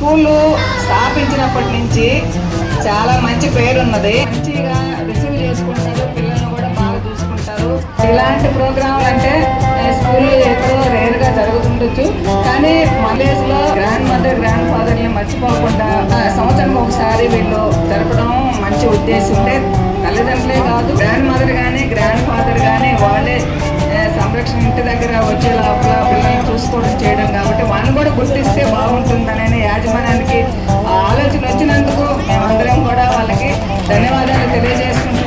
School స్థాపించినప్పటి నుంచి చాలా మంచి పేరున్నది. మంచిగా రిసీవ్ చేసుకుంటారు, పిల్లల్ని కూడా బాగా చూసుకుంటారు. ఇలాంటి ప్రోగ్రాంలు అంటే స్కూల్లో ఎక్కడో రేర్ గా జరుగుతుండొచ్చు, కానీ మలేజ్ లో గ్రాండ్ మదర్ గ్రాండ్ ఫాదర్ ని మర్చిపోకుండా సంవత్సరం ఒకసారి వీళ్ళు జరపడం మంచి ఉద్దేశం. ఉంటే తల్లిదండ్రులే కాదు, గ్రాండ్ మదర్ గానీ గ్రాండ్ ఫాదర్ గానీ వాళ్ళే సంరక్షణ ఇంటి దగ్గర వచ్చే లోపల పిల్లల్ని చూసుకోవడం చేయడం, కాబట్టి వాళ్ళని కూడా గుర్తిస్తే బాగుంటుందనే యాజమాన్యానికి ఆలోచన వచ్చినందుకు మేమందరం కూడా వాళ్ళకి ధన్యవాదాలు తెలియజేసుకుంటాం.